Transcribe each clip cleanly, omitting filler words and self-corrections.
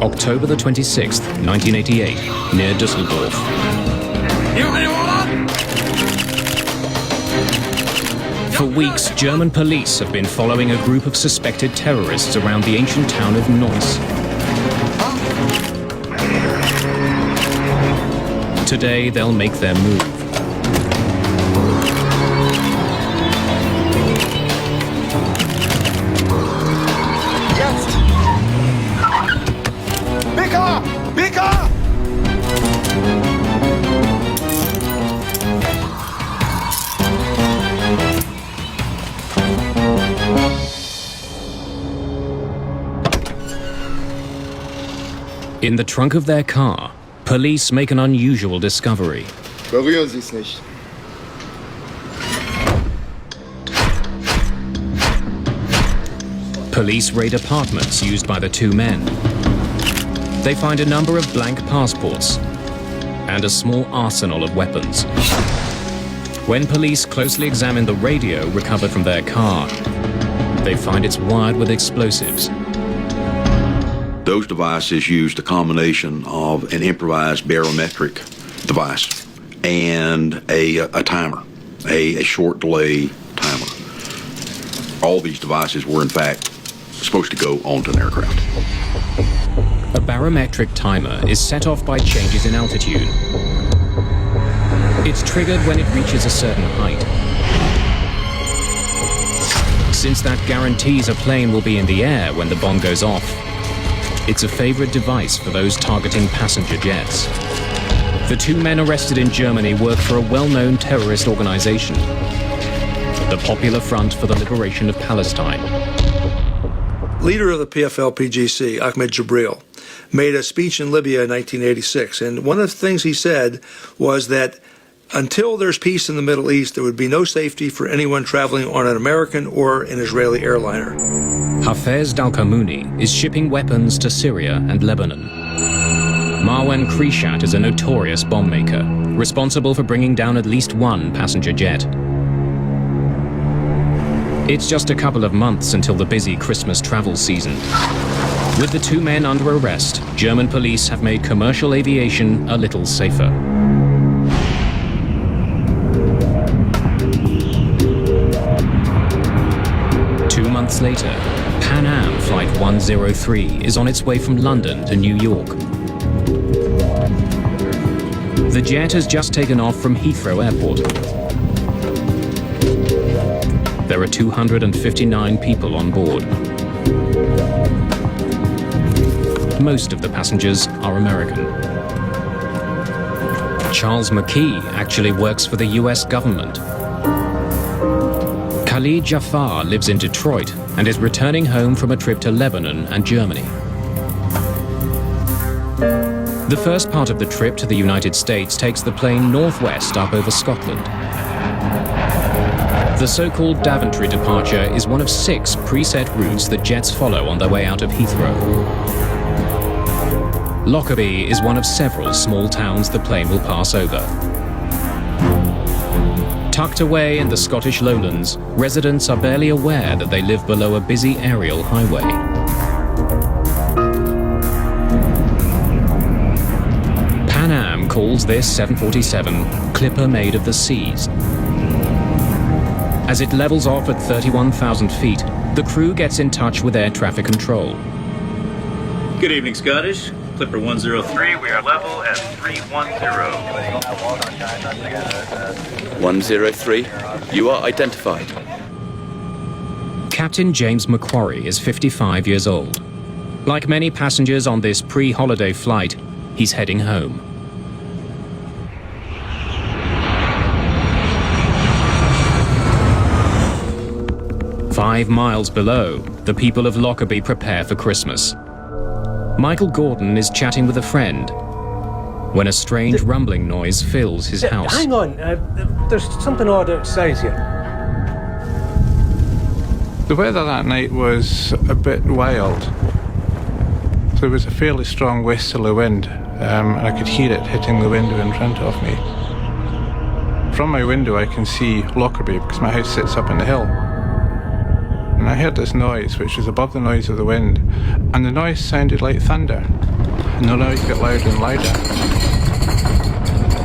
October the 26th, 1988, near Düsseldorf. For weeks, German police have been following a group of suspected terrorists around the ancient town of Neuss. Today, they'll make their move. In the trunk of their car, police make an unusual discovery. Berühren Sie es nicht. Police raid apartments used by the two men. They find a number of blank passports and a small arsenal of weapons. When police closely examine the radio recovered from their car, they find it's wired with explosives. Those devices used a combination of an improvised barometric device and a timer, a short delay timer. All these devices were in fact supposed to go onto an aircraft. A barometric timer is set off by changes in altitude. It's triggered when it reaches a certain height. Since that guarantees a plane will be in the air when the bomb goes off, it's a favorite device for those targeting passenger jets. The two men arrested in Germany work for a well-known terrorist organization, the Popular Front for the Liberation of Palestine. Leader of the PFLP-GC, Ahmed Jibril, made a speech in Libya in 1986, and one of the things he said was that until there's peace in the Middle East, there would be no safety for anyone traveling on an American or an Israeli airliner. Hafez Dal-Kamouni is shipping weapons to Syria and Lebanon. Marwan Krishat is a notorious bomb maker, responsible for bringing down at least one passenger jet. It's just a couple of months until the busy Christmas travel season. With the two men under arrest, German police have made commercial aviation a little safer. Months later, Pan Am Flight 103 is on its way from London to New York. The jet has just taken off from Heathrow Airport. There are 259 people on board. Most of the passengers are American. Charles McKee actually works for the US government. Khalid Jafar lives in Detroit and is returning home from a trip to Lebanon and Germany. The first part of the trip to the United States takes the plane northwest up over Scotland. The so-called Daventry departure is one of 6 preset routes that jets follow on their way out of Heathrow. Lockerbie is one of several small towns the plane will pass over. Tucked away in the Scottish lowlands, residents are barely aware that they live below a busy aerial highway. Pan Am calls this 747 Clipper Made of the Seas. As it levels off at 31,000 feet, the crew gets in touch with air traffic control. Good evening, Scottish. Clipper 103, we are level at 310. 103, you are identified. Captain James McQuarrie is 55 years old. Like many passengers on this pre-holiday flight, he's heading home. Five miles below, the people of Lockerbie prepare for Christmas. Michael Gordon is chatting with a friend when a strange rumbling noise fills his house. Hang on, there's something odd outside here. The weather that night was a bit wild. There was a fairly strong westerly wind, and I could hear it hitting the window in front of me. From my window I can see Lockerbie because my house sits up on the hill. And I heard this noise which was above the noise of the wind, and the noise sounded like thunder. And the noise got louder and louder.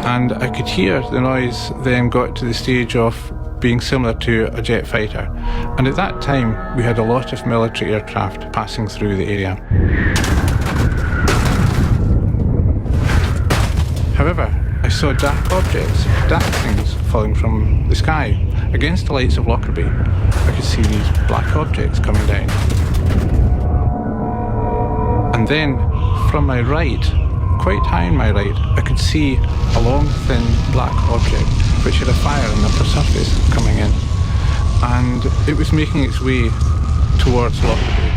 And I could hear the noise then got to the stage of being similar to a jet fighter. And at that time we had a lot of military aircraft passing through the area. However, I saw dark objects, dark things falling from the sky. Against the lights of Lockerbie, I could see these black objects coming down. And then, from my right, quite high on my right, I could see a long, thin, black object which had a fire on the upper surface coming in. And it was making its way towards Lockerbie.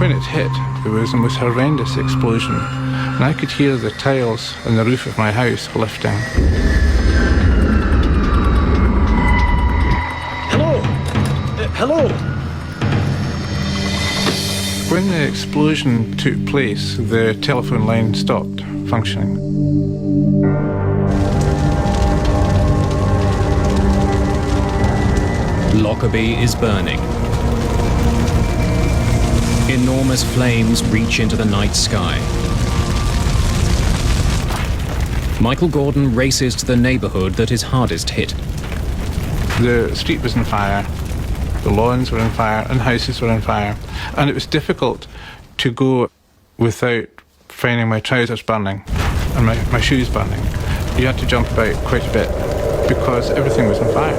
When it hit, there was the most horrendous explosion, and I could hear the tiles on the roof of my house lifting. Hello? Hello? When the explosion took place, the telephone line stopped functioning. Lockerbie is burning. Enormous flames reach into the night sky. Michael Gordon races to the neighborhood that is hardest hit. The street was on fire, the lawns were on fire, and houses were on fire. And it was difficult to go without finding my trousers burning and my shoes burning. You had to jump about quite a bit because everything was on fire.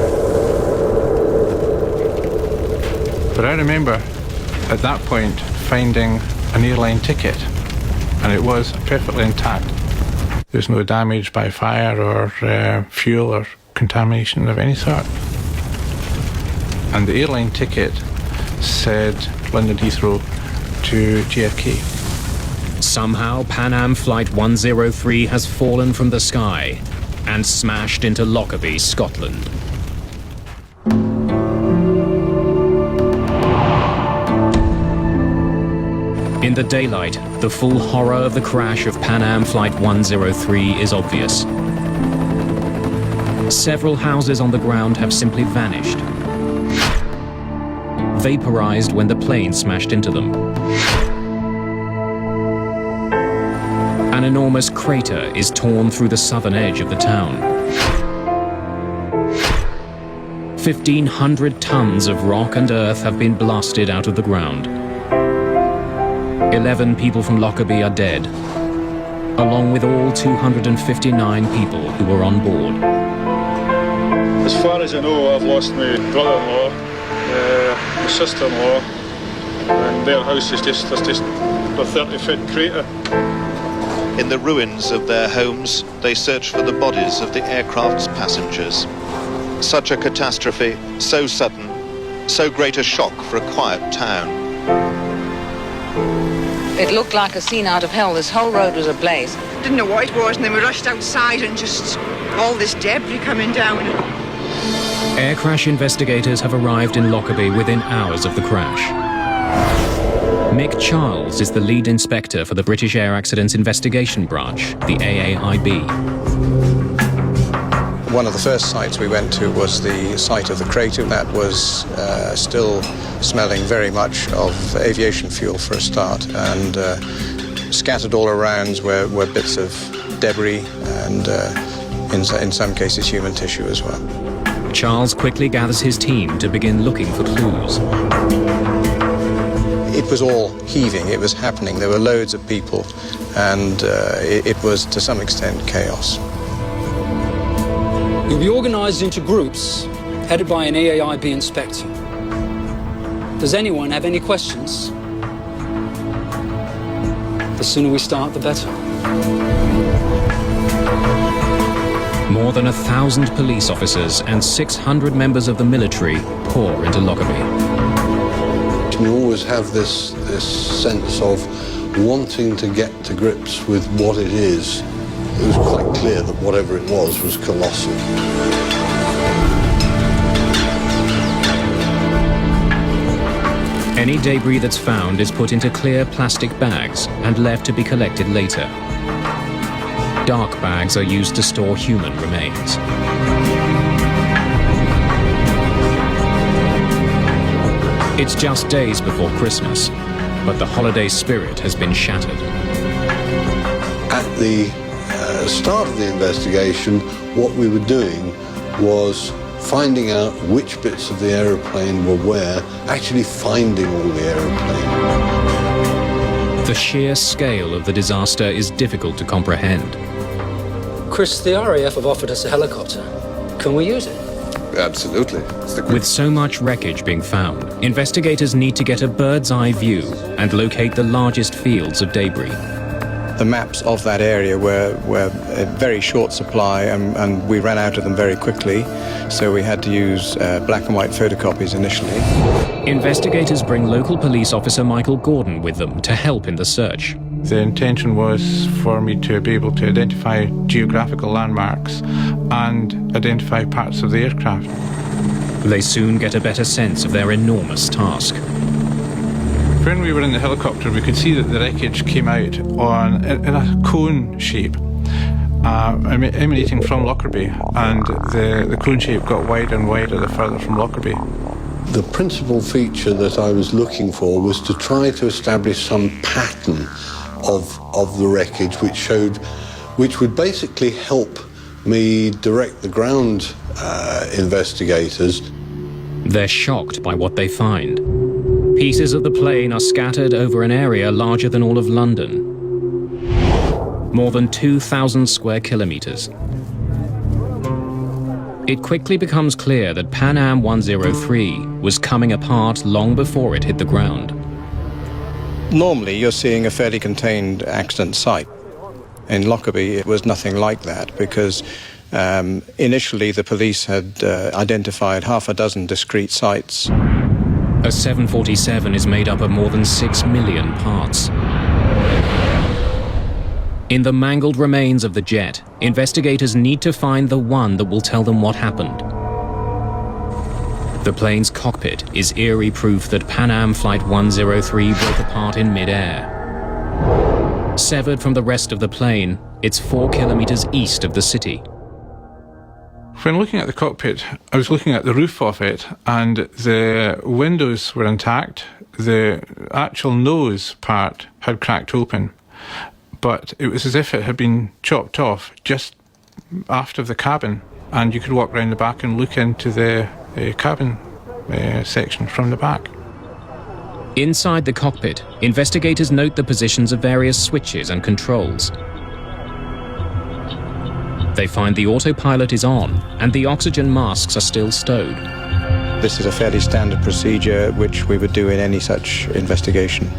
But I remember at that point finding an airline ticket, and it was perfectly intact. There's no damage by fire or fuel or contamination of any sort. And the airline ticket said London Heathrow to JFK. Somehow, Pan Am Flight 103 has fallen from the sky and smashed into Lockerbie, Scotland. In the daylight, the full horror of the crash of Pan Am Flight 103 is obvious. Several houses on the ground have simply vanished, vaporized when the plane smashed into them. An enormous crater is torn through the southern edge of the town. 1,500 tons of rock and earth have been blasted out of the ground. 11 people from Lockerbie are dead, along with all 259 people who were on board. As far as I know, I've lost my brother-in-law, my sister-in-law, and their house is just a 30-foot crater. In the ruins of their homes, they search for the bodies of the aircraft's passengers. Such a catastrophe, so sudden, so great a shock for a quiet town. It looked like a scene out of hell. This whole road was ablaze. Didn't know what it was, and then we rushed outside and just all this debris coming down. Air crash investigators have arrived in Lockerbie within hours of the crash. Mick Charles is the lead inspector for the British Air Accidents Investigation Branch, the AAIB. One of the first sites we went to was the site of the crater. That was still smelling very much of aviation fuel for a start, and scattered all around were bits of debris and in some cases human tissue as well. Charles quickly gathers his team to begin looking for clues. It was all heaving, it was happening, there were loads of people, and it was to some extent chaos. You'll be organised into groups, headed by an AAIB inspector. Does anyone have any questions? The sooner we start, the better. More than 1,000 police officers and 600 members of the military pour into Lockerbie. You always have this sense of wanting to get to grips with what it is. It was quite clear that whatever it was colossal. Any debris that's found is put into clear plastic bags and left to be collected later. Dark bags are used to store human remains. It's just days before Christmas, but the holiday spirit has been shattered. At the start of the investigation, what we were doing was finding out which bits of the aeroplane were where, actually finding all the aeroplane. The sheer scale of the disaster is difficult to comprehend. Chris, the RAF have offered us a helicopter. Can we use it? Absolutely. With so much wreckage being found, investigators need to get a bird's eye view and locate the largest fields of debris. The maps of that area were a very short supply, and we ran out of them very quickly, so we had to use black and white photocopies initially. Investigators bring local police officer Michael Gordon with them to help in the search. The intention was for me to be able to identify geographical landmarks and identify parts of the aircraft. They soon get a better sense of their enormous task. When we were in the helicopter, we could see that the wreckage came out in a cone shape, emanating from Lockerbie, and the cone shape got wider and wider the further from Lockerbie. The principal feature that I was looking for was to try to establish some pattern of the wreckage which would basically help me direct the ground investigators. They're shocked by what they find. Pieces of the plane are scattered over an area larger than all of London. More than 2,000 square kilometers. It quickly becomes clear that Pan Am 103 was coming apart long before it hit the ground. Normally, you're seeing a fairly contained accident site. In Lockerbie, it was nothing like that, because initially the police had identified half a dozen discrete sites. A 747 is made up of more than 6 million parts. In the mangled remains of the jet, investigators need to find the one that will tell them what happened. The plane's cockpit is eerie proof that Pan Am Flight 103 broke apart in mid-air. Severed from the rest of the plane, it's 4 kilometers east of the city. When looking at the cockpit, I was looking at the roof of it, and the windows were intact. The actual nose part had cracked open, but it was as if it had been chopped off just aft of the cabin, and you could walk round the back and look into the cabin section from the back. Inside the cockpit, investigators note the positions of various switches and controls. They find the autopilot is on, and the oxygen masks are still stowed. This is a fairly standard procedure which we would do in any such investigation.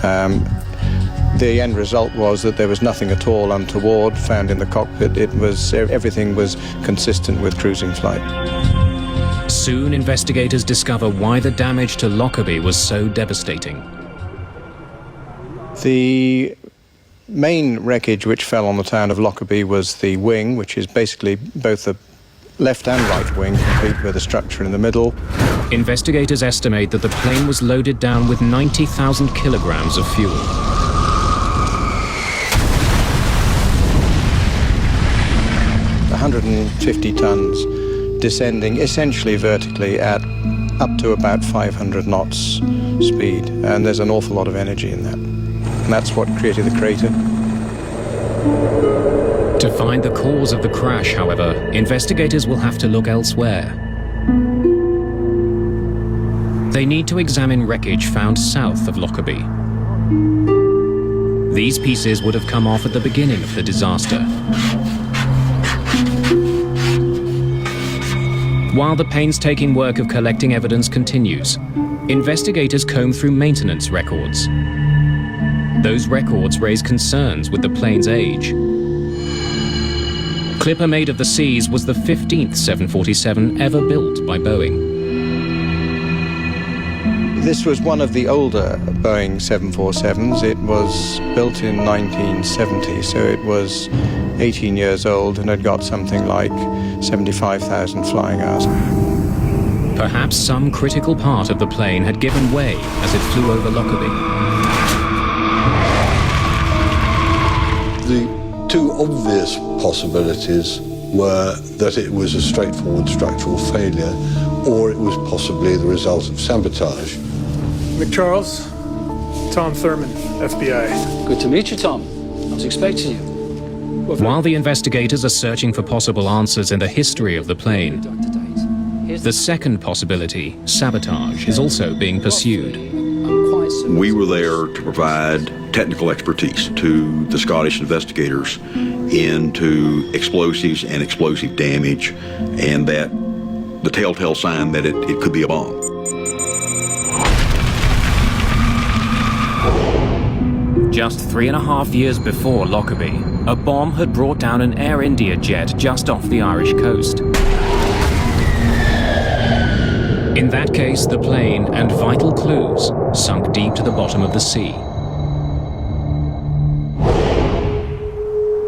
The end result was that there was nothing at all untoward found in the cockpit. Everything was consistent with cruising flight. Soon, investigators discover why the damage to Lockerbie was so devastating. The main wreckage which fell on the town of Lockerbie was the wing, which is basically both the left and right wing, complete with a structure in the middle. Investigators estimate that the plane was loaded down with 90,000 kilograms of fuel. 150 tons, descending essentially vertically at up to about 500 knots speed, and there's an awful lot of energy in that. And that's what created the crater. To find the cause of the crash, however, investigators will have to look elsewhere. They need to examine wreckage found south of Lockerbie. These pieces would have come off at the beginning of the disaster. While the painstaking work of collecting evidence continues, investigators comb through maintenance records. Those records raise concerns with the plane's age. Clipper Made of the Seas was the 15th 747 ever built by Boeing. This was one of the older Boeing 747s. It was built in 1970, so it was 18 years old and had got something like 75,000 flying hours. Perhaps some critical part of the plane had given way as it flew over Lockerbie. The two obvious possibilities were that it was a straightforward structural failure, or it was possibly the result of sabotage. McCharles, Tom Thurman, FBI. Good to meet you, Tom. I was expecting you. While the investigators are searching for possible answers in the history of the plane, the second possibility, sabotage, is also being pursued. We were there to provide technical expertise to the Scottish investigators into explosives and explosive damage, and that the telltale sign that it could be a bomb. Just 3.5 years before Lockerbie, a bomb had brought down an Air India jet just off the Irish coast. In that case, the plane and vital clues sunk deep to the bottom of the sea.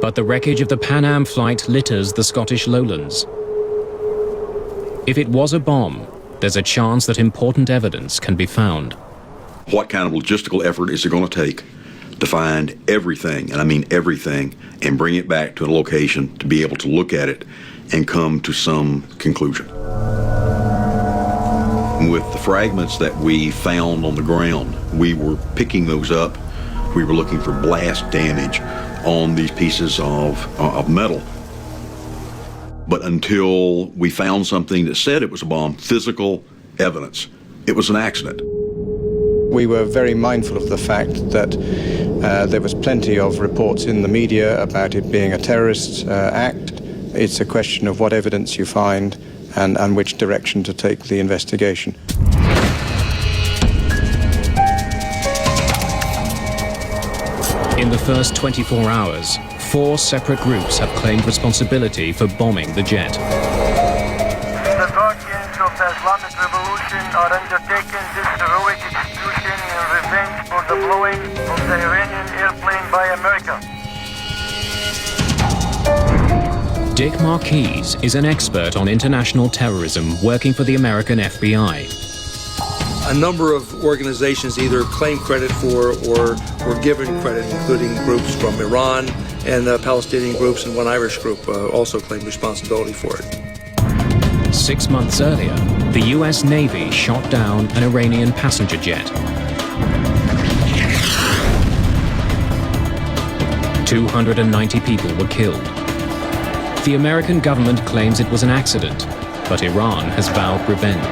But the wreckage of the Pan Am flight litters the Scottish lowlands. If it was a bomb, there's a chance that important evidence can be found. What kind of logistical effort is it going to take to find everything, and I mean everything, and bring it back to a location to be able to look at it and come to some conclusion? With the fragments that we found on the ground, we were picking those up. We were looking for blast damage on these pieces of metal. But until we found something that said it was a bomb, physical evidence, it was an accident. We were very mindful of the fact that there was plenty of reports in the media about it being a terrorist act. It's a question of what evidence you find and which direction to take the investigation. In the first 24 hours, 4 separate groups have claimed responsibility for bombing the jet. The guardians of the Islamic Revolution are undertaking this heroic execution in revenge for the blowing of the Iranian airplane by America. Dick Marquise is an expert on international terrorism working for the American FBI. A number of organizations either claim credit for or were given credit, including groups from Iran and Palestinian groups, and one Irish group also claimed responsibility for it. 6 months earlier, the US Navy shot down an Iranian passenger jet. 290 people were killed. The American government claims it was an accident, but Iran has vowed revenge.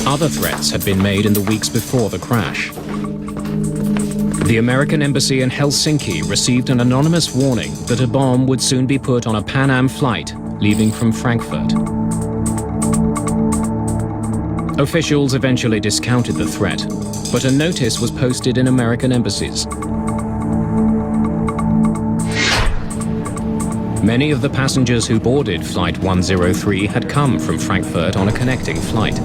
Other threats had been made in the weeks before the crash. The American embassy in Helsinki received an anonymous warning that a bomb would soon be put on a Pan Am flight leaving from Frankfurt. Officials eventually discounted the threat, but a notice was posted in American embassies. Many of the passengers who boarded Flight 103 had come from Frankfurt on a connecting flight.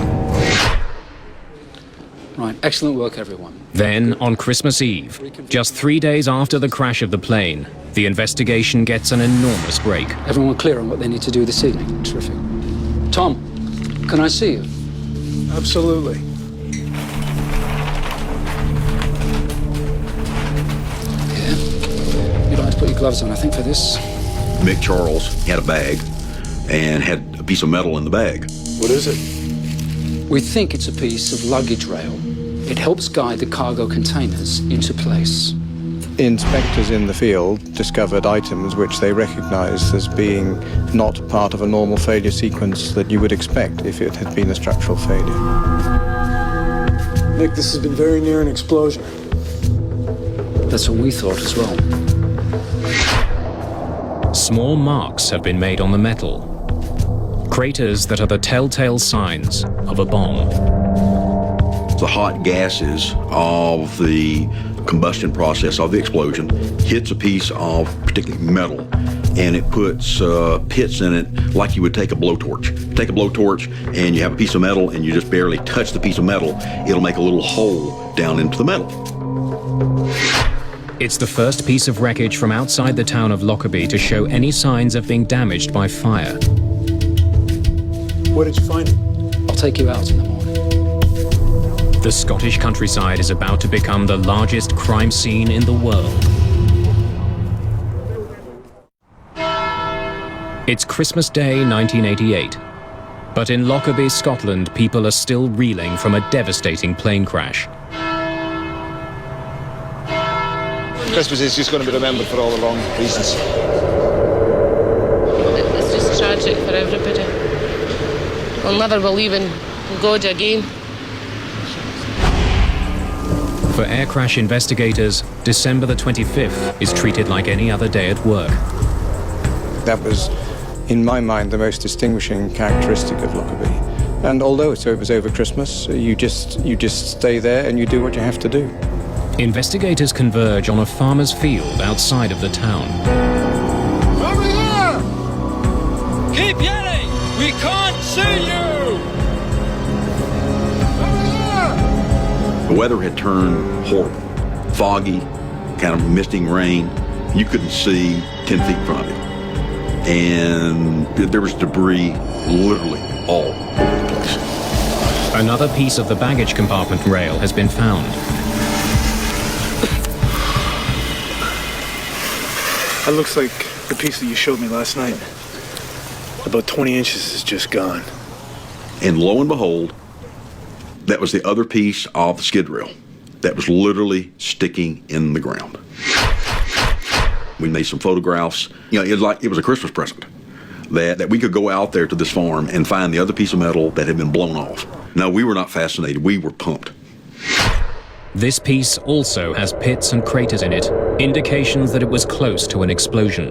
Right, excellent work, everyone. Then, on Christmas Eve, just 3 days after the crash of the plane, the investigation gets an enormous break. Everyone clear on what they need to do this evening? Terrific. Tom, can I see you? Absolutely. You'd like to put your gloves on, I think, for this. Mick Charles had a bag and had a piece of metal in the bag. What is it? We think it's a piece of luggage rail. It helps guide the cargo containers into place. Inspectors in the field discovered items which they recognized as being not part of a normal failure sequence that you would expect if it had been a structural failure. Nick, this has been very near an explosion. That's what we thought as well. Small marks have been made on the metal. Craters that are the telltale signs of a bomb. The hot gases of the combustion process of the explosion hits a piece of particularly metal, and it puts pits in it like you would take a blowtorch. Take a blowtorch and you have a piece of metal and you just barely touch the piece of metal, it'll make a little hole down into the metal. It's the first piece of wreckage from outside the town of Lockerbie to show any signs of being damaged by fire. Where did you find it? I'll take you out in the morning. The Scottish countryside is about to become the largest crime scene in the world. It's Christmas Day 1988. But in Lockerbie, Scotland, people are still reeling from a devastating plane crash. Christmas is just going to be remembered for all the wrong reasons. It's just tragic for everybody. We'll never believe in God again. For air crash investigators, December the 25th is treated like any other day at work. That was, in my mind, the most distinguishing characteristic of Lockerbie. And although it was over Christmas, you just stay there and you do what you have to do. Investigators converge on a farmer's field outside of the town. Over here! Keep yelling! We can't see you! Over here! The weather had turned horrible. Foggy, kind of misting rain. You couldn't see 10 feet from you. And there was debris literally all over the place. Another piece of the baggage compartment rail has been found. That looks like the piece that you showed me last night. About 20 inches is just gone. And lo and behold, that was the other piece of the skid rail that was literally sticking in the ground. We made some photographs. You know, it was a Christmas present that we could go out there to this farm and find the other piece of metal that had been blown off. No, we were not fascinated. We were pumped. This piece also has pits and craters in it, indications that it was close to an explosion.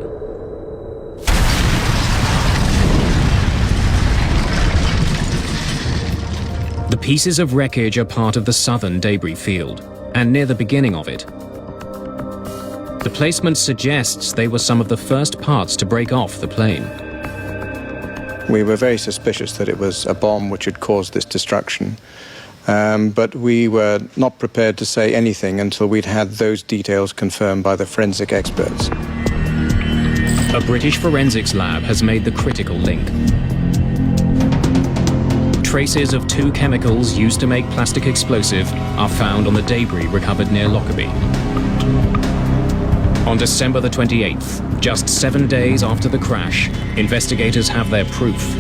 The pieces of wreckage are part of the southern debris field, and near the beginning of it. The placement suggests they were some of the first parts to break off the plane. We were very suspicious that it was a bomb which had caused this destruction. But we were not prepared to say anything until we'd had those details confirmed by the forensic experts. A British forensics lab has made the critical link. Traces of 2 chemicals used to make plastic explosive are found on the debris recovered near Lockerbie. On December the 28th, just 7 days after the crash, investigators have their proof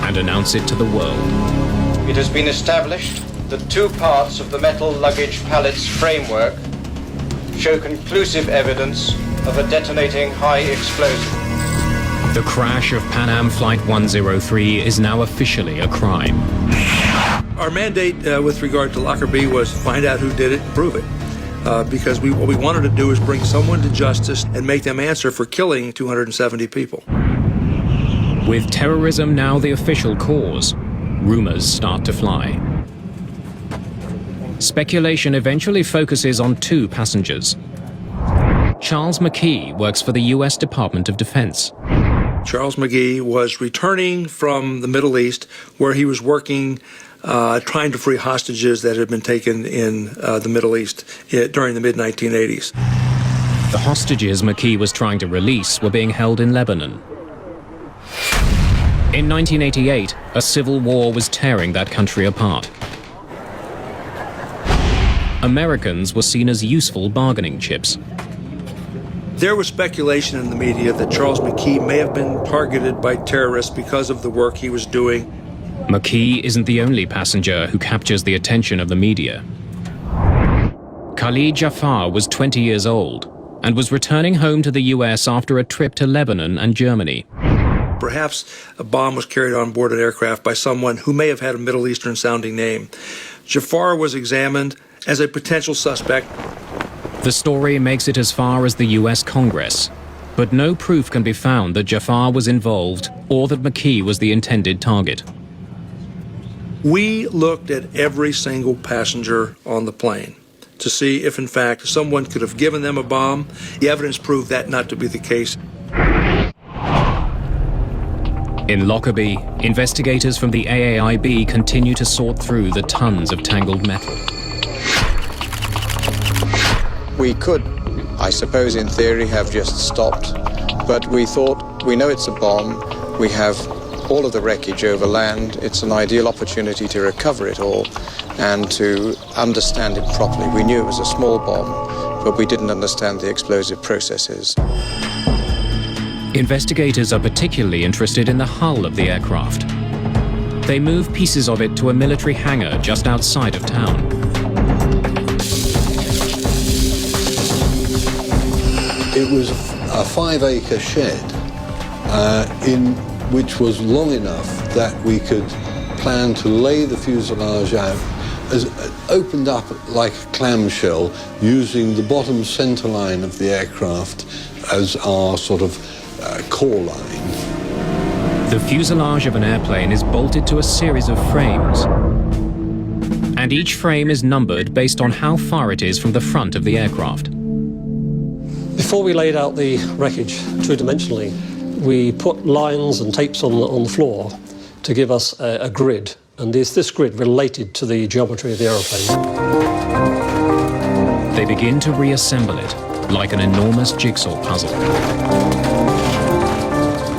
and announce it to the world. It has been established that 2 parts of the metal luggage pallet's framework show conclusive evidence of a detonating high explosive. The crash of Pan Am Flight 103 is now officially a crime. Our mandate with regard to Lockerbie was find out who did it and prove it. Because what we wanted to do is bring someone to justice and make them answer for killing 270 people. With terrorism now the official cause, rumors start to fly. Speculation eventually focuses on 2 passengers. Charles McKee works for the US Department of Defense. Charles McGee was returning from the Middle East, where he was working trying to free hostages that had been taken in the Middle East during the mid-1980s. The hostages McKee was trying to release were being held in Lebanon. In 1988, a civil war was tearing that country apart. Americans were seen as useful bargaining chips. There was speculation in the media that Charles McKee may have been targeted by terrorists because of the work he was doing. McKee isn't the only passenger who captures the attention of the media. Khalid Jafar was 20 years old and was returning home to the US after a trip to Lebanon and Germany. Perhaps a bomb was carried on board an aircraft by someone who may have had a Middle Eastern-sounding name. Jafar was examined as a potential suspect. The story makes it as far as the US Congress, but no proof can be found that Jafar was involved or that McKee was the intended target. We looked at every single passenger on the plane to see if, in fact, someone could have given them a bomb. The evidence proved that not to be the case. In Lockerbie, investigators from the AAIB continue to sort through the tons of tangled metal. We could, I suppose in theory, have just stopped, but we thought, we know it's a bomb, we have all of the wreckage over land, it's an ideal opportunity to recover it all and to understand it properly. We knew it was a small bomb, but we didn't understand the explosive processes. Investigators are particularly interested in the hull of the aircraft. They move pieces of it to a military hangar just outside of town. It was a 5-acre shed which was long enough that we could plan to lay the fuselage out, opened up like a clamshell, using the bottom centre line of the aircraft as our sort of core line. The fuselage of an airplane is bolted to a series of frames, and each frame is numbered based on how far it is from the front of the aircraft. Before we laid out the wreckage two-dimensionally, we put lines and tapes on the floor to give us a grid, and this grid related to the geometry of the aeroplane. They begin to reassemble it like an enormous jigsaw puzzle.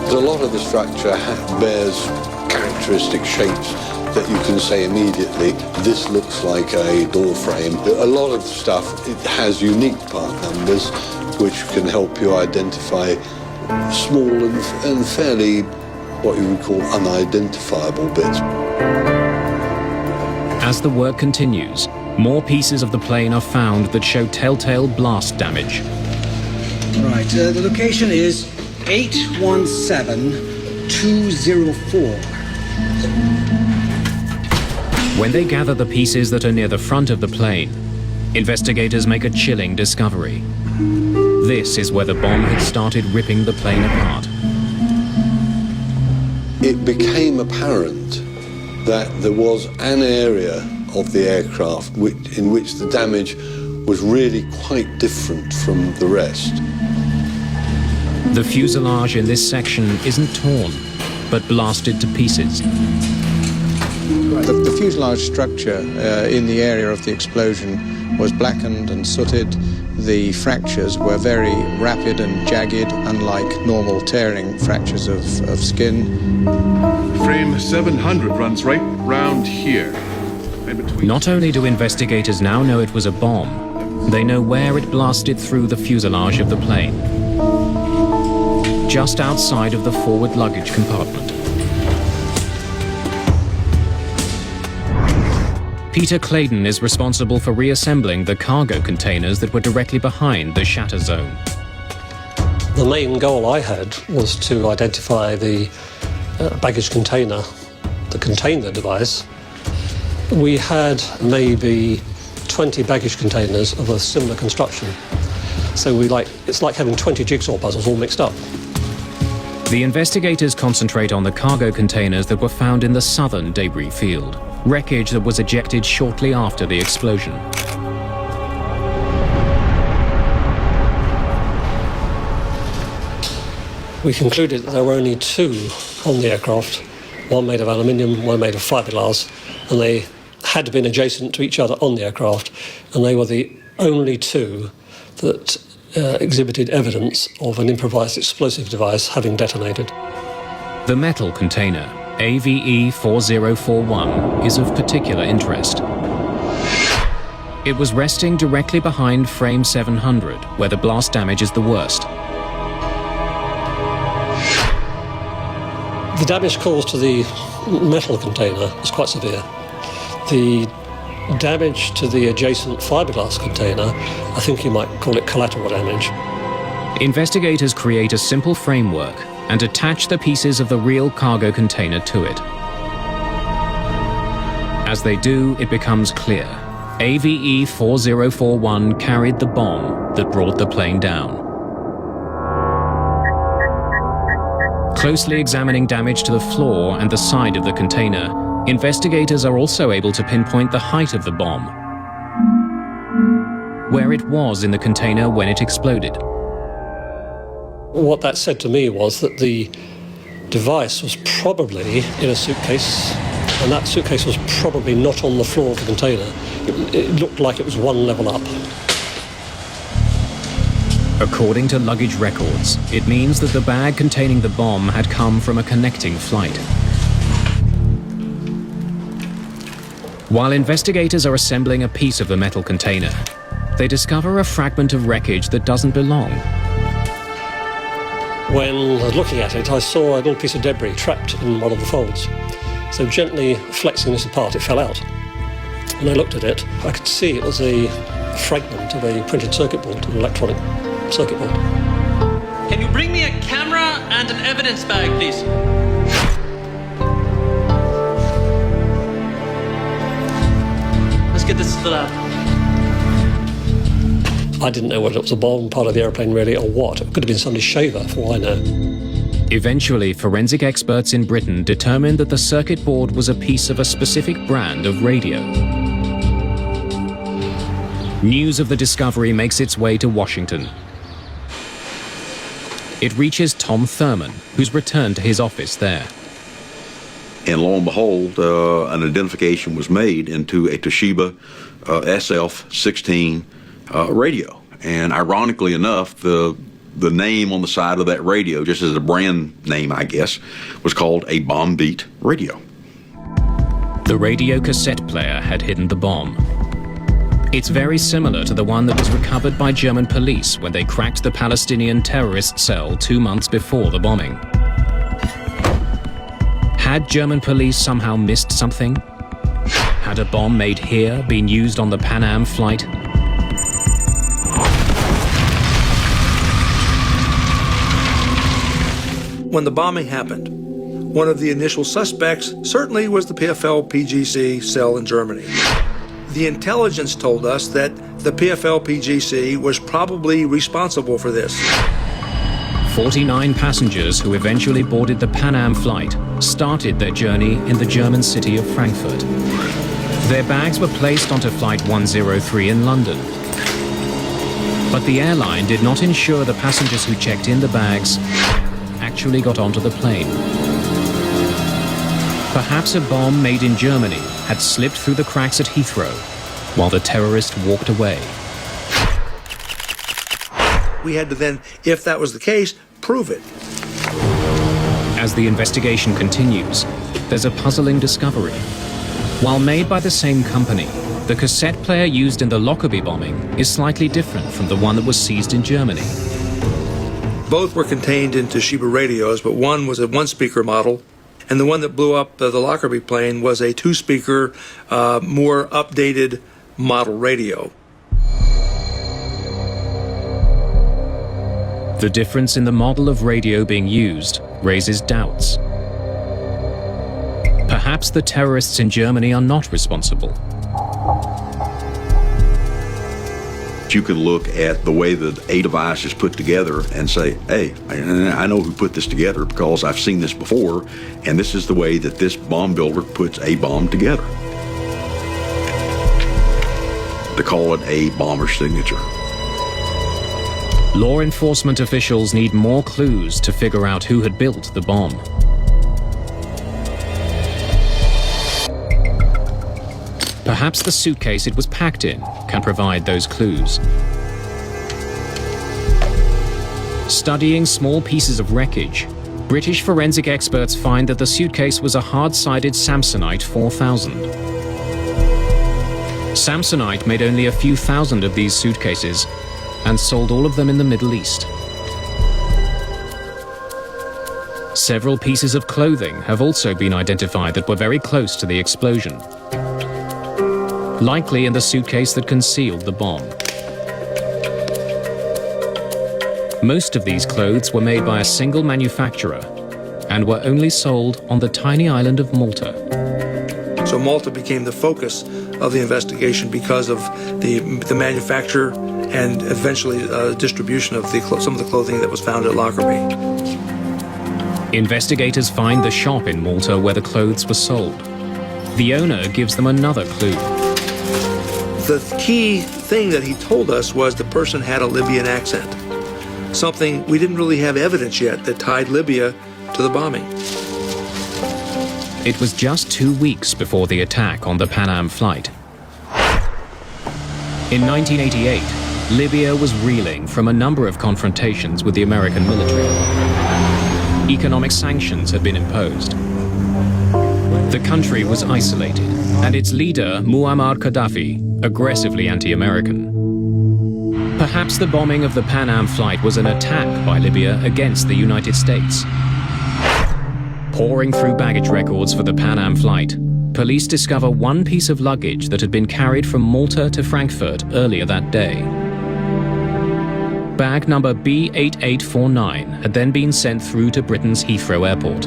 A lot of the structure bears characteristic shapes that you can say immediately, this looks like a door frame. A lot of stuff, it has unique part numbers which can help you identify small and fairly what you would call unidentifiable bits. As the work continues, more pieces of the plane are found that show telltale blast damage. Right, the location is 817204. When they gather the pieces that are near the front of the plane, investigators make a chilling discovery. This is where the bomb had started ripping the plane apart. It became apparent that there was an area of the aircraft in which the damage was really quite different from the rest. The fuselage in this section isn't torn, but blasted to pieces. The fuselage structure in the area of the explosion was blackened and sooted. The fractures were very rapid and jagged, unlike normal tearing fractures of skin. Frame 700 runs right round here. Not only do investigators now know it was a bomb, they know where it blasted through the fuselage of the plane. Just outside of the forward luggage compartment. Peter Claydon is responsible for reassembling the cargo containers that were directly behind the shatter zone. The main goal I had was to identify the baggage container that contained the device. We had maybe 20 baggage containers of a similar construction. So it's like having 20 jigsaw puzzles all mixed up. The investigators concentrate on the cargo containers that were found in the southern debris field, wreckage that was ejected shortly after the explosion. We concluded that there were only two on the aircraft, one made of aluminium, one made of fiberglass, and they had been adjacent to each other on the aircraft, and they were the only two that exhibited evidence of an improvised explosive device having detonated. The metal container, AVE 4041, is of particular interest. It was resting directly behind frame 700, where the blast damage is the worst. The damage caused to the metal container was quite severe. The damage to the adjacent fiberglass container, I think you might call it collateral damage. Investigators create a simple framework and attach the pieces of the real cargo container to it. As they do, it becomes clear. AVE 4041 carried the bomb that brought the plane down. Closely examining damage to the floor and the side of the container, investigators are also able to pinpoint the height of the bomb, where it was in the container when it exploded. What that said to me was that the device was probably in a suitcase, and that suitcase was probably not on the floor of the container. It looked like it was one level up. According to luggage records, it means that the bag containing the bomb had come from a connecting flight. While investigators are assembling a piece of the metal container, they discover a fragment of wreckage that doesn't belong. When I was looking at it, I saw a little piece of debris trapped in one of the folds. So gently flexing this apart, it fell out. When I looked at it, I could see it was a fragment of a printed circuit board, an electronic circuit board. Can you bring me a camera and an evidence bag, please? Let's get this to the lab. I didn't know whether it was a bomb, part of the airplane really, or what. It could have been somebody's shaver, for all I know. Eventually, forensic experts in Britain determined that the circuit board was a piece of a specific brand of radio. News of the discovery makes its way to Washington. It reaches Tom Thurman, who's returned to his office there. And lo and behold, an identification was made into a Toshiba SF-16 radio. And ironically enough, the name on the side of that radio, just as a brand name, I guess, was called a bomb beat radio. The radio cassette player had hidden the bomb. It's very similar to the one that was recovered by German police when they cracked the Palestinian terrorist cell 2 months before the bombing. Had German police somehow missed something? Had a bomb made here been used on the Pan Am flight? When the bombing happened, one of the initial suspects certainly was the PFL-PGC cell in Germany. The intelligence told us that the PFL-PGC was probably responsible for this. 49 passengers who eventually boarded the Pan Am flight started their journey in the German city of Frankfurt. Their bags were placed onto Flight 103 in London. But the airline did not ensure the passengers who checked in the bags actually got onto the plane. Perhaps a bomb made in Germany had slipped through the cracks at Heathrow while the terrorist walked away. We had to then, if that was the case, prove it. As the investigation continues, there's a puzzling discovery. While made by the same company, the cassette player used in the Lockerbie bombing is slightly different from the one that was seized in Germany. Both were contained in Toshiba radios, but one was a one-speaker model, and the one that blew up the Lockerbie plane was a two-speaker, more updated model radio. The difference in the model of radio being used raises doubts. Perhaps the terrorists in Germany are not responsible. You can look at the way that a device is put together and say, hey, I know who put this together because I've seen this before, and this is the way that this bomb builder puts a bomb together. To call it a bomber's signature. Law enforcement officials need more clues to figure out who had built the bomb. Perhaps the suitcase it was packed in can provide those clues. Studying small pieces of wreckage, British forensic experts find that the suitcase was a hard-sided Samsonite 4000. Samsonite made only a few thousand of these suitcases and sold all of them in the Middle East. Several pieces of clothing have also been identified that were very close to the explosion, likely in the suitcase that concealed the bomb. Most of these clothes were made by a single manufacturer and were only sold on the tiny island of Malta. So Malta became the focus of the investigation because of the manufacture and eventually distribution of some of the clothing that was found at Lockerbie. Investigators find the shop in Malta where the clothes were sold. The owner gives them another clue. The key thing that he told us was the person had a Libyan accent. Something we didn't really have evidence yet that tied Libya to the bombing. It was just 2 weeks before the attack on the Pan Am flight. In 1988, Libya was reeling from a number of confrontations with the American military. Economic sanctions had been imposed. The country was isolated, and its leader, Muammar Gaddafi, aggressively anti-American. Perhaps the bombing of the Pan Am flight was an attack by Libya against the United States. Pouring through baggage records for the Pan Am flight, police discover one piece of luggage that had been carried from Malta to Frankfurt earlier that day. Bag number B8849 had then been sent through to Britain's Heathrow Airport.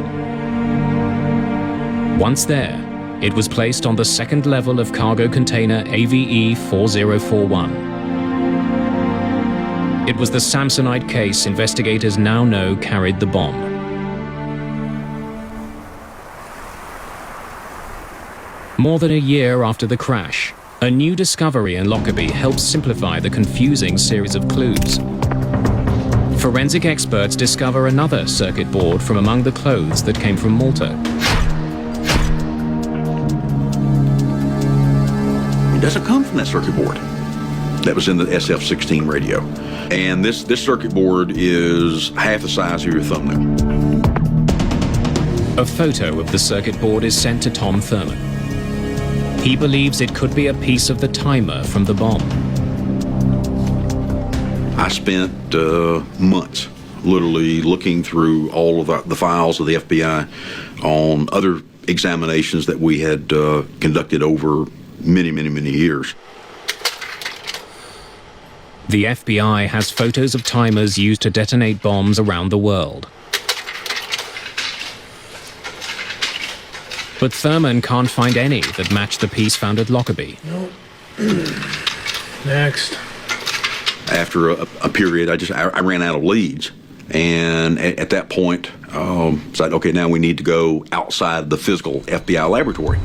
Once there, it was placed on the second level of cargo container AVE 4041. It was the Samsonite case investigators now know carried the bomb. More than a year after the crash, a new discovery in Lockerbie helps simplify the confusing series of clues. Forensic experts discover another circuit board from among the clothes that came from Malta. It doesn't come from that circuit board. That was in the SF-16 radio. And this circuit board is half the size of your thumbnail. A photo of the circuit board is sent to Tom Thurman. He believes it could be a piece of the timer from the bomb. I spent months literally looking through all of the files of the FBI on other examinations that we had conducted over many, many, many years. The FBI has photos of timers used to detonate bombs around the world. But Thurman can't find any that match the piece found at Lockerbie. Nope. Next. After a period, I ran out of leads. And at that point, said, okay, now we need to go outside the physical FBI laboratory.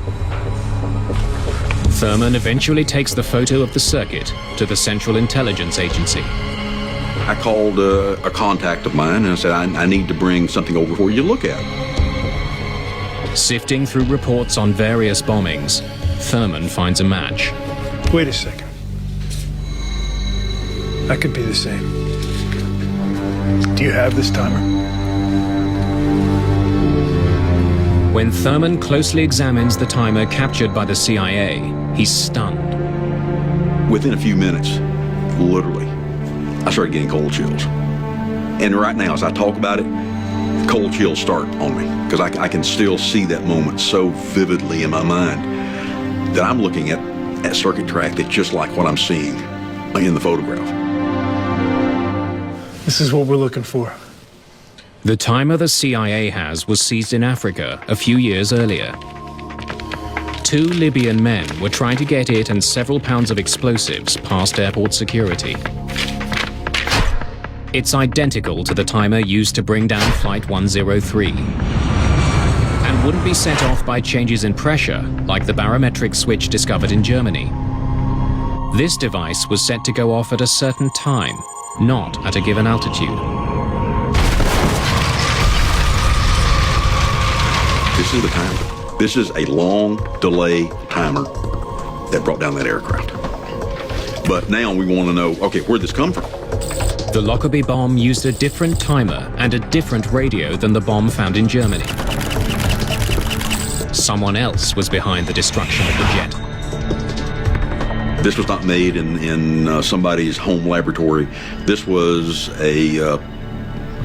Thurman eventually takes the photo of the circuit to the Central Intelligence Agency. I called a contact of mine and I said, I need to bring something over for you to look at. Sifting through reports on various bombings, Thurman finds a match. Wait a second. That could be the same. Do you have this timer? When Thurman closely examines the timer captured by the CIA, he's stunned. Within a few minutes, literally, I started getting cold chills. And right now, as I talk about it, cold chills start on me because I can still see that moment so vividly in my mind that I'm looking at a circuit track that's just like what I'm seeing in the photograph. This is what we're looking for. The timer the CIA has was seized in Africa a few years earlier. 2 Libyan men were trying to get it and several pounds of explosives past airport security. It's identical to the timer used to bring down Flight 103 and wouldn't be set off by changes in pressure like the barometric switch discovered in Germany. This device was set to go off at a certain time, not at a given altitude. This is the timer. This is a long delay timer that brought down that aircraft. But now we want to know, okay, where'd this come from? The Lockerbie bomb used a different timer and a different radio than the bomb found in Germany. Someone else was behind the destruction of the jet. This was not made in somebody's home laboratory. This was a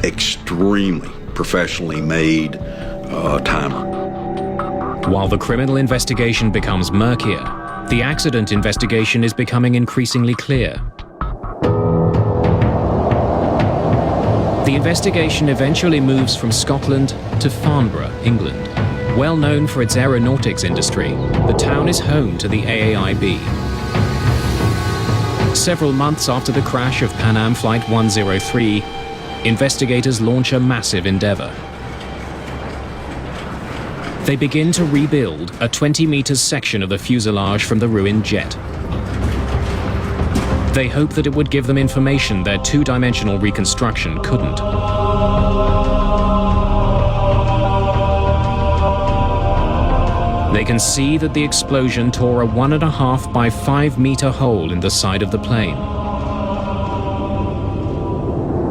extremely professionally made timer. While the criminal investigation becomes murkier, the accident investigation is becoming increasingly clear. The investigation eventually moves from Scotland to Farnborough, England. Well known for its aeronautics industry, the town is home to the AAIB. Several months after the crash of Pan Am Flight 103, investigators launch a massive endeavor. They begin to rebuild a 20 meters section of the fuselage from the ruined jet. They hope that it would give them information their two-dimensional reconstruction couldn't. They can see that the explosion tore a 1.5 by 5 meter hole in the side of the plane.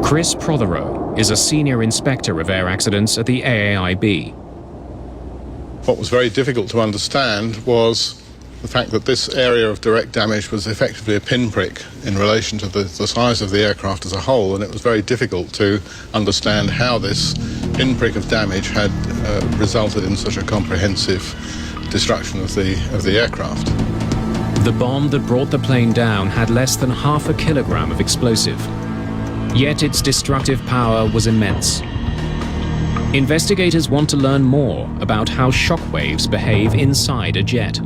Chris Prothero is a senior inspector of air accidents at the AAIB. What was very difficult to understand was the fact that this area of direct damage was effectively a pinprick in relation to the size of the aircraft as a whole, and it was very difficult to understand how this pinprick of damage had resulted in such a comprehensive destruction of the aircraft. The bomb that brought the plane down had less than 0.5 kilogram of explosive. Yet its destructive power was immense. Investigators want to learn more about how shock waves behave inside a jet.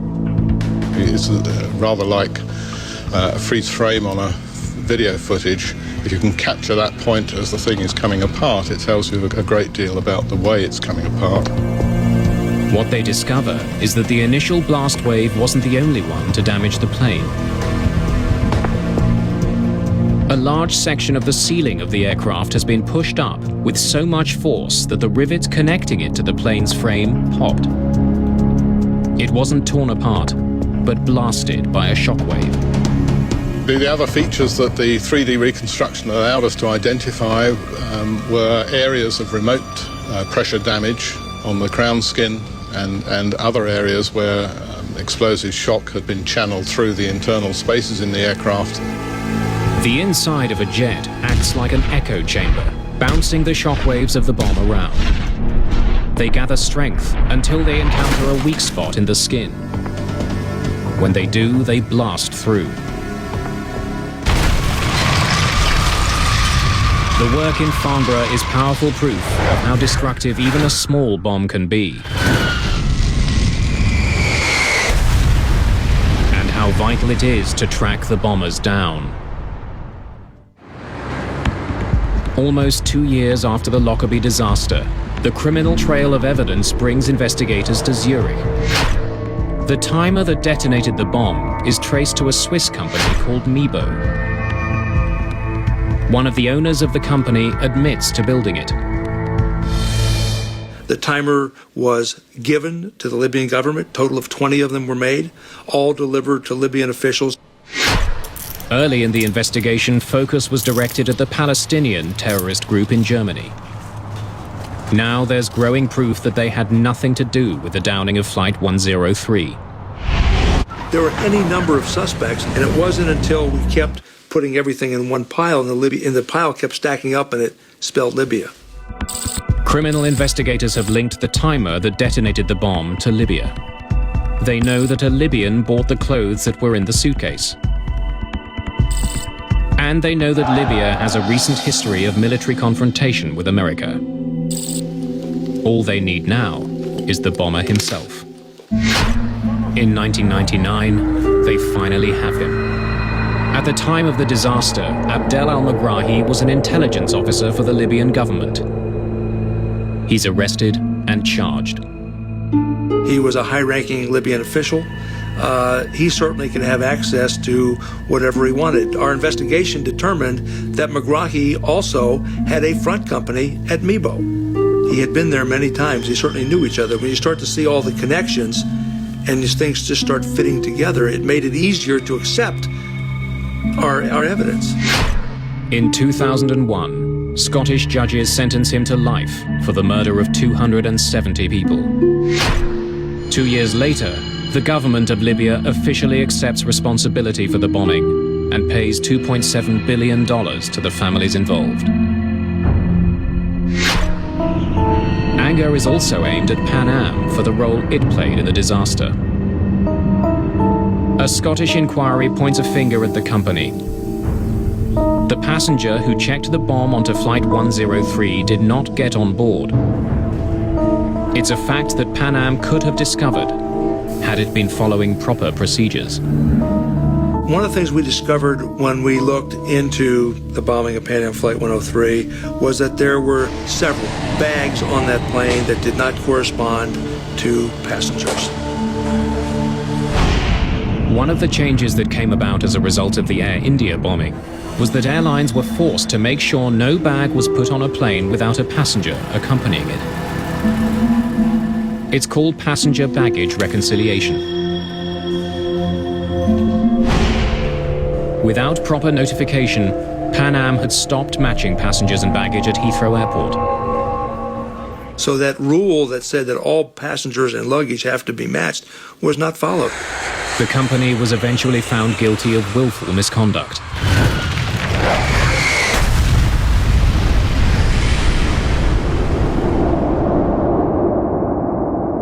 It's rather like a freeze frame on a video footage. If you can capture that point as the thing is coming apart, it tells you a great deal about the way it's coming apart. What they discover is that the initial blast wave wasn't the only one to damage the plane. A large section of the ceiling of the aircraft has been pushed up with so much force that the rivets connecting it to the plane's frame popped. It wasn't torn apart, but blasted by a shockwave. The other features that the 3D reconstruction allowed us to identify were areas of remote pressure damage on the crown skin and other areas where explosive shock had been channeled through the internal spaces in the aircraft. The inside of a jet acts like an echo chamber, bouncing the shockwaves of the bomb around. They gather strength until they encounter a weak spot in the skin. When they do, they blast through. The work in Farnborough is powerful proof of how destructive even a small bomb can be. And how vital it is to track the bombers down. Almost 2 years after the Lockerbie disaster, the criminal trail of evidence brings investigators to Zurich. The timer that detonated the bomb is traced to a Swiss company called Mebo. One of the owners of the company admits to building it. The timer was given to the Libyan government. A total of 20 of them were made, all delivered to Libyan officials. Early in the investigation, focus was directed at the Palestinian terrorist group in Germany. Now there's growing proof that they had nothing to do with the downing of Flight 103. There were any number of suspects, and it wasn't until we kept putting everything in one pile, and the pile kept stacking up, and it spelled Libya. Criminal investigators have linked the timer that detonated the bomb to Libya. They know that a Libyan bought the clothes that were in the suitcase. And they know that Libya has a recent history of military confrontation with America. All they need now is the bomber himself. In 1999, they finally have him. At the time of the disaster, Abdel al-Megrahi was an intelligence officer for the Libyan government. He's arrested and charged. He was a high-ranking Libyan official. He certainly could have access to whatever he wanted. Our investigation determined that Megrahi also had a front company at Mebo. He had been there many times. They certainly knew each other. When you start to see all the connections and these things just start fitting together, it made it easier to accept our evidence. In 2001, Scottish judges sentenced him to life for the murder of 270 people. 2 years later, the government of Libya officially accepts responsibility for the bombing and pays $2.7 billion to the families involved. Anger is also aimed at Pan Am for the role it played in the disaster. A Scottish inquiry points a finger at the company. The passenger who checked the bomb onto Flight 103 did not get on board. It's a fact that Pan Am could have discovered had it been following proper procedures. One of the things we discovered when we looked into the bombing of Pan Am Flight 103 was that there were several bags on that plane that did not correspond to passengers. One of the changes that came about as a result of the Air India bombing was that airlines were forced to make sure no bag was put on a plane without a passenger accompanying it. It's called passenger baggage reconciliation. Without proper notification, Pan Am had stopped matching passengers and baggage at Heathrow Airport. So that rule that said that all passengers and luggage have to be matched was not followed. The company was eventually found guilty of willful misconduct.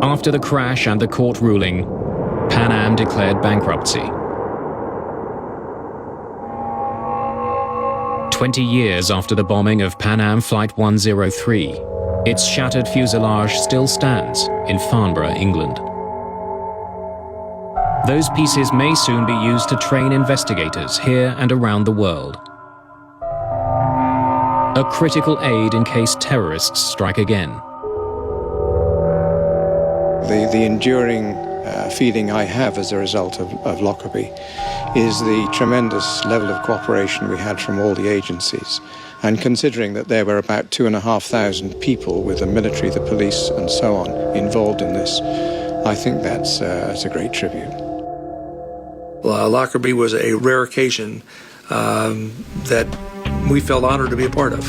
After the crash and the court ruling, Pan Am declared bankruptcy. 20 years after the bombing of Pan Am Flight 103, its shattered fuselage still stands in Farnborough, England. Those pieces may soon be used to train investigators here and around the world. A critical aid in case terrorists strike again. The enduring feeling I have as a result of Lockerbie is the tremendous level of cooperation we had from all the agencies. And considering that there were about 2,500 people with the military, the police and so on involved in this, I think that's a great tribute. Lockerbie was a rare occasion that we felt honored to be a part of,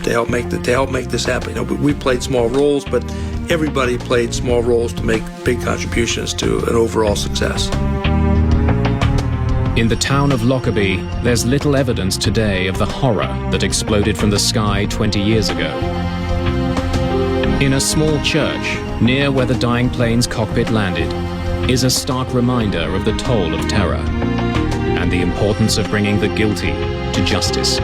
to help make this happen. You know, we played small roles, but everybody played small roles to make big contributions to an overall success. In the town of Lockerbie, there's little evidence today of the horror that exploded from the sky 20 years ago. In a small church, near where the dying plane's cockpit landed, is a stark reminder of the toll of terror and the importance of bringing the guilty to justice.